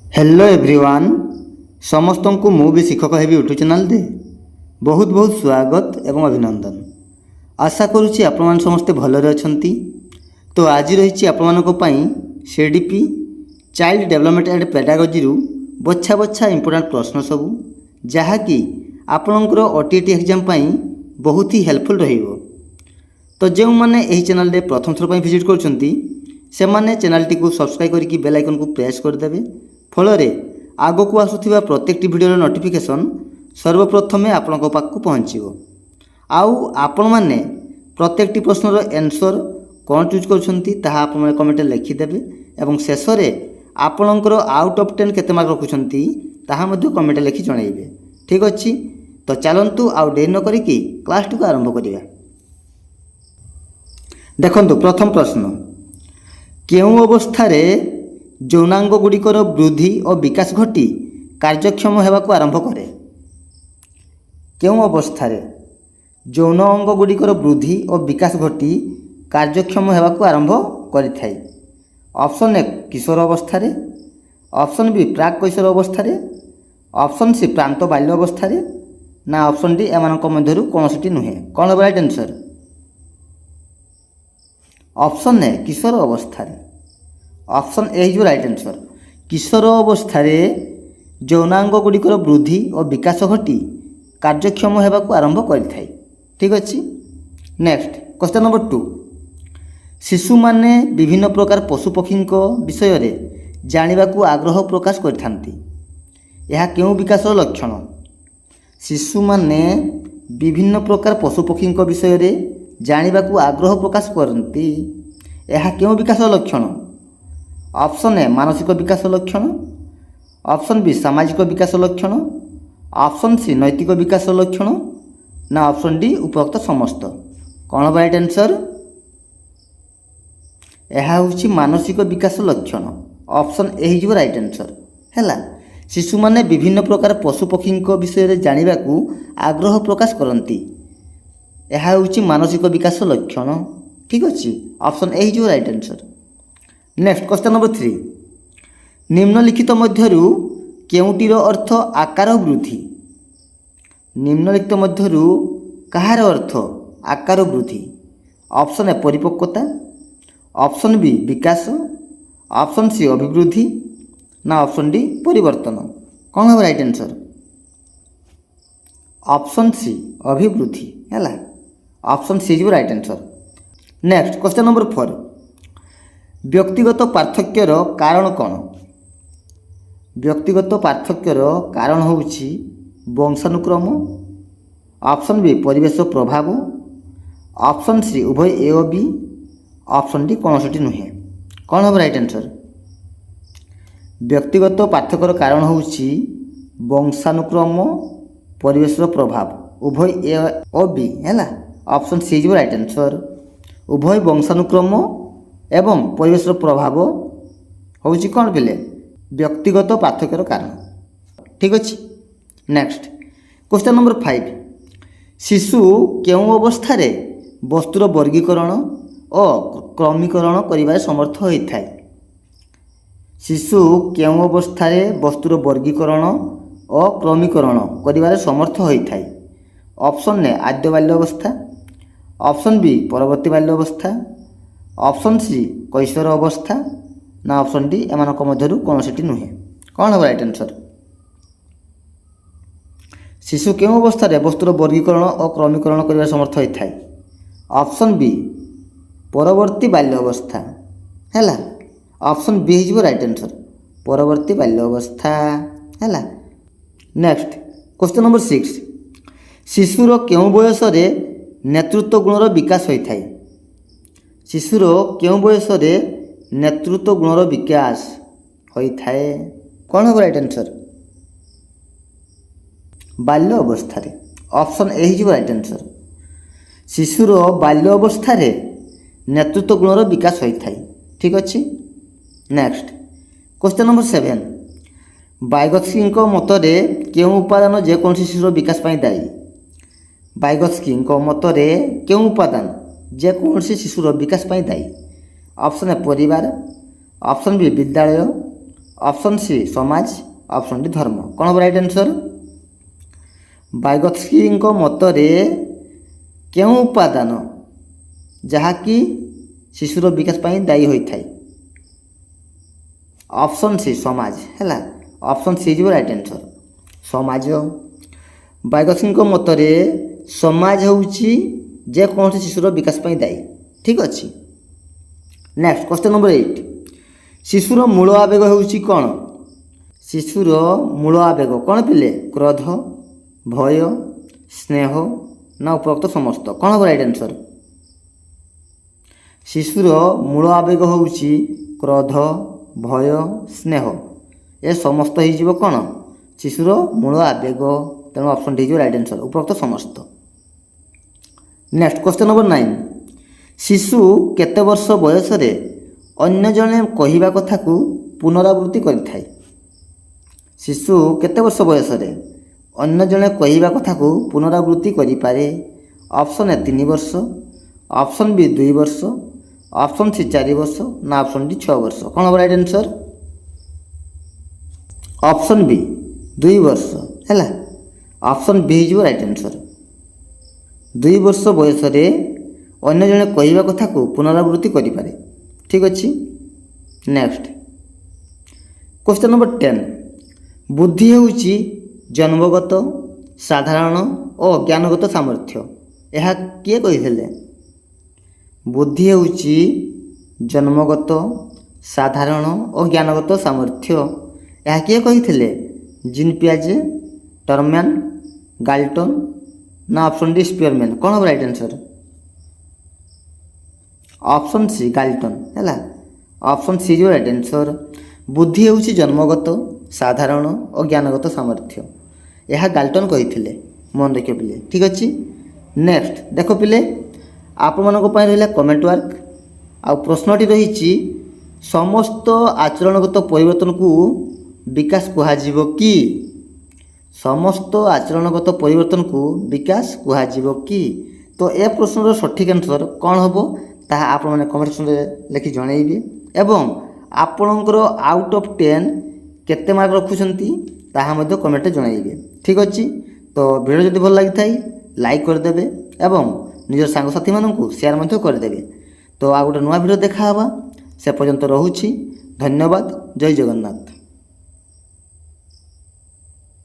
Hello everyone समस्त को मु भी शिक्षक हेबी यूट्यूब चैनल दे बहुत बहुत स्वागत एवं अभिनंदन। आशा करुच्ची आपण समस्ते भलरे अछंती। तो आज रही आपण CDP child development and pedagogy बछा बछा इंपोर्टेंट प्रश्न सबू जहाँकि आपणकर ओटीटी एग्जाम बहुत ही हेल्पफुल रहिबो। तो जो मैंने यही चैनल रे प्रथम थर पर विजिट करछंती से माने चैनल टी को सब्सक्राइब करके बेल आइकन को प्रेस कर देबे। फलरे आगो को आसुथिबा प्रत्येक वीडियो नोटिफिकेशन सर्वप्रथम आपण पाखु पहुँचो। आउ आपण माने प्रत्येक प्रश्नर आंसर कौन चूज करछंती ताहा आपण कमेंट लिखिदेवे एवं शेष में आपणकर आउट ऑफ 10 केते मार्क रखुछंती ताहा मध्ये कमेंट लिखि जणाइबे। ठीक अछि, तो चलंतु आउ देर न करिकि क्लास को आरंभ करिया। देखंतु प्रथम प्रश्न, केउं अवस्था यौनांग गुड़िकर वृद्धि और विकास घटी कार्यक्षम होगाक आरंभ करे। केउं अवस्था यौन अंग गुड़िकर वृद्धि और विकास घटी कार्यक्षम होगाक आरंभ करिथाय। ऑप्शन ए किशोर अवस्था, ऑप्शन बी प्राक कैशोर अवस्था, ऑप्शन सी प्रांत बाल्य अवस्था ना ऑप्शन डी एमानक मध्यरु कोनोसिटी नुहे। कौन राइट आंसर? ऑप्शन ए किशोर अवस्था। Option A is right answer. किशोर अवस्था यौनांग गुड़िकर वृद्धि और विकास घटी कार्यक्षम होगाक आरंभ करिथाय। ठीक अच्छे। नेक्स्ट क्वेश्चन नंबर 2, शिशु माने विभिन्न प्रकार पशुपक्षी विषय रे जानिबाकू आग्रह प्रकाश करथांती। यह केउं विकास लक्षण? शिशु माने विभिन्न प्रकार पशुपक्षी विषय रे जानिबाकू आग्रह प्रकाश करती। यह केउं विकास लक्षण? ऑप्शन ए मानसिक विकास लक्षण, ऑप्शन बी सामाजिक विकास लक्षण, ऑप्शन सी नैतिक विकास लक्षण ना ऑप्शन डी उपरोक्त समस्त। कौन राइट आंसर? यह हूँ मानसिक विकास लक्षण। Option A is right answer है। शिशु माने विभिन्न प्रकार पशुपक्षी विषय रे जानिबाकू आग्रह प्रकाश करती। यह हूँ मानसिक विकास लक्षण। ठीक अच्छे, option A is right answer. Next question number 3, निम्नलिखित मध्यरु केउंटीर अर्थ आकार वृद्धि। निम्नलिखित मध्यरु कहार अर्थ आकार वृद्धि? ऑप्शन ए परिपक्वता, ऑप्शन बी विकास, ऑप्शन सी अभिवृद्धि ना ऑप्शन डी परिवर्तन। कौन है राइट आंसर? ऑप्शन सी अभिवृद्धि है। Option C is right answer. Next question number 4, व्यक्तिगत पार्थक्यर कारण कौन? व्यक्तिगत पार्थक्यर कारण होउछि वंशानुक्रम, ऑप्शन बी परिवेश प्रभाव, ऑप्शन सी उभय ए और बी, ऑप्शन डी कौनसी नुहे। कौन हम राइट आंसर? व्यक्तिगत पार्थक्यर कारण होउछि वंशानुक्रम परिवेश प्रभाव उभय ए और बी है। Option C is right answer. उभय वंशानुक्रम एवं परिवेश प्रभाव होउछि कौन पिले व्यक्तिगत पार्थक्यर कारण। ठीक अच्छे। नेक्स्ट क्वेश्चन नंबर 5, शिशु केउं अवस्था रे वस्तुर वर्गीकरण और क्रमीकरण करिबार समर्थ होइथाय। शिशु केउं अवस्था रे वस्तुर वर्गीकरण और क्रमीकरण करिबार समर्थ होइथाय। ऑप्शन ए आद्य बाल्य अवस्था, ऑप्शन बी परवर्ती बाल्य अवस्था, ऑप्शन सी कैशोर अवस्था ना ऑप्शन डी एमानक मध्यरु कोनोसिटी नुहे। कौन है राइट आंसर? शिशु केउं अवस्था रे वस्तुर वर्गीकरण और क्रमीकरण करिबार समर्थ होइथाय। ऑप्शन बी परवर्ती बाल्य अवस्था है। Option B is right answer, परवर्ती बाल्य अवस्था है। नेक्स्ट क्वेश्चन नंबर 6, शिशुर केउं बयस रे नेतृत्व गुणर विकास होइथाय। शिशुर केउं बयस रे नेतृत्व गुणर विकास होइथाय। कौन है राइट आंसर? बाल्य अवस्था रे। Option A is right answer. शिशुर बाल्य अवस्था रे नेतृत्व गुणर विकास होइथाय। ठीक अच्छे। नेक्स्ट क्वेश्चन नंबर 7, वाइगत्स्की मतरे केउं उपादान जेकोसी शिशुर विकास पाई दायी। वाइगत्स्की मतरे केउं उपादान जेकोसी शिशुर विकास पाई दायी? ऑप्शन ए परिवार, ऑप्शन बी विद्यालय, ଅପସନ୍ ସି ସମାଜ, ଅପସନ୍ ଡି ଧର୍ମ। କ'ଣ ହେବ ରାଇଟ୍ ଆନ୍ସର୍? ଭାଇଗୋତ୍ସ୍କିଙ୍କ ମତରେ କେଉଁ ଉପାଦାନ ଯାହାକି ଶିଶୁର ବିକାଶ ପାଇଁ ଦାୟୀ ହୋଇଥାଏ? ଅପସନ୍ ସି ସମାଜ ହେଲା, ଅପସନ୍ ସି ଯିବ ରାଇଟ୍ ଆନ୍ସର୍ ସମାଜ। ଭାଇଗୋତ୍ସ୍କିଙ୍କ ମତରେ ସମାଜ ହେଉଛି ଯେକୌଣସି ଶିଶୁର ବିକାଶ ପାଇଁ ଦାୟୀ। ଠିକ୍ ଅଛି। ନେକ୍ସଟ କ୍ୱେଶ୍ଚନ୍ ନମ୍ବର 8, ଶିଶୁର ମୂଳ ଆବେଗ ହେଉଛି କ'ଣ? ଶିଶୁର ମୂଳ ଆବେଗ କ'ଣ ପିଲେ? କ୍ରୋଧ, ଭୟ, ସ୍ନେହ ନା ଉପରୋକ୍ତ ସମସ୍ତ? କ'ଣ ହେବ ରାଇଟ୍ ଆନ୍ସର୍? ଶିଶୁର ମୂଳ ଆବେଗ ହେଉଛି କ୍ରୋଧ, ଭୟ, ସ୍ନେହ। ଏ ସମସ୍ତ ହେଇଯିବ କ'ଣ? ଶିଶୁର ମୂଳ ଆବେଗ। ତେଣୁ ଅପସନ୍ ଡି ହେଇଯିବ ରାଇଟ୍ ଆନ୍ସର୍ ଉପରୋକ୍ତ ସମସ୍ତ। ନେକ୍ସଟ କ୍ୱେଶ୍ଚନ୍ ନମ୍ବର 9, ଶିଶୁ କେତେ ବର୍ଷ ବୟସରେ ଅନ୍ୟ ଜଣେ କହିବା କଥାକୁ ପୁନରାବୃତ୍ତି କରିଥାଏ? ଶିଶୁ କେତେ ବର୍ଷ ବୟସରେ ଅନ୍ୟ ଜଣେ କହିବା କଥାକୁ ପୁନରାବୃତ୍ତି କରିପାରେ? ଅପସନ୍ ଏ 3 ବର୍ଷ, ଅପସନ୍ ବି 2 ବର୍ଷ, ଅପସନ୍ ସି 4 ବର୍ଷ ନା ଅପସନ୍ ଡି 6 ବର୍ଷ? କ'ଣ ହେବ ରାଇଟ୍ ଆନ୍ସର୍? ଅପସନ୍ ବି 2 ବର୍ଷ ହେଲା, ଅପସନ୍ ବି ହେଇଯିବ ରାଇଟ୍ ଆନ୍ସର୍। 2 ବର୍ଷ ବୟସରେ ଅନ୍ୟ ଜଣେ କହିବା କଥାକୁ ପୁନରାବୃତ୍ତି କରିପାରେ। ଠିକ୍ ଅଛି। ନେକ୍ସଟ କ୍ୱେଶ୍ଚନ୍ ନମ୍ବର 10, ବୁଦ୍ଧି ହେଉଛି ଜନ୍ମଗତ, ସାଧାରଣ ଓ ଜ୍ଞାନଗତ ସାମର୍ଥ୍ୟ। ଏହା କିଏ କହିଥିଲେ? ବୁଦ୍ଧି ହେଉଛି ଜନ୍ମଗତ, ସାଧାରଣ ଓ ଜ୍ଞାନଗତ ସାମର୍ଥ୍ୟ। ଏହା କିଏ କହିଥିଲେ? ଜିନ୍ ପିଆଜେ, ଟର୍ମ୍ୟାନ୍, ଗାଲ୍ଟନ୍ ନା ଅପସନ୍ ଡି ସ୍ପିୟରମ୍ୟାନ୍? କ'ଣ ହେବ ରାଇଟ୍ ଆନ୍ସର୍? ଅପସନ୍ ସି ଗାଲ୍ଟନ୍ ହେଲା, ଅପସନ୍ ସି ଯିବ ରାଇଟ୍ ଆନ୍ସର୍। ବୁଦ୍ଧି ହେଉଛି ଜନ୍ମଗତ, ସାଧାରଣ ଓ ଜ୍ଞାନଗତ ସାମର୍ଥ୍ୟ। ଏହା ଗାଲ୍ଟନ୍ କହିଥିଲେ। ମନେ ରଖିବ ପିଲେ। ଠିକ୍ ଅଛି। ନେକ୍ସଟ ଦେଖ ପିଲେ, ଆପଣମାନଙ୍କ ପାଇଁ ରହିଲା କମେଣ୍ଟ ୱାର୍କ। ଆଉ ପ୍ରଶ୍ନଟି ରହିଛି, ସମସ୍ତ ଆଚରଣଗତ ପରିବର୍ତ୍ତନକୁ ବିକାଶ କୁହାଯିବ କି? ସମସ୍ତ ଆଚରଣଗତ ପରିବର୍ତ୍ତନକୁ ବିକାଶ କୁହାଯିବ କି? ତ ଏ ପ୍ରଶ୍ନର ସଠିକ୍ ଆନ୍ସର୍ କ'ଣ ହେବ ତାହା ଆପଣମାନେ କମେଣ୍ଟ ସେକ୍ସନରେ ଲେଖି ଜଣାଇବେ ଏବଂ ଆପଣଙ୍କର ଆଉଟ୍ ଅଫ୍ 10 କେତେ ମାର୍କ ରଖୁଛନ୍ତି ତାହା ମଧ୍ୟ କମେଣ୍ଟରେ ଜଣାଇବେ। ଠିକ୍ ଅଛି। ତ ଭିଡ଼ିଓ ଯଦି ଭଲ ଲାଗିଥାଏ ଲାଇକ୍ କରିଦେବେ ଏବଂ ନିଜର ସାଙ୍ଗସାଥିମାନଙ୍କୁ ସେୟାର ମଧ୍ୟ କରିଦେବେ। ତ ଆଉ ଗୋଟେ ନୂଆ ଭିଡ଼ିଓ ଦେଖା ହେବା। ସେ ପର୍ଯ୍ୟନ୍ତ ରହୁଛି। ଧନ୍ୟବାଦ। ଜୟ ଜଗନ୍ନାଥ।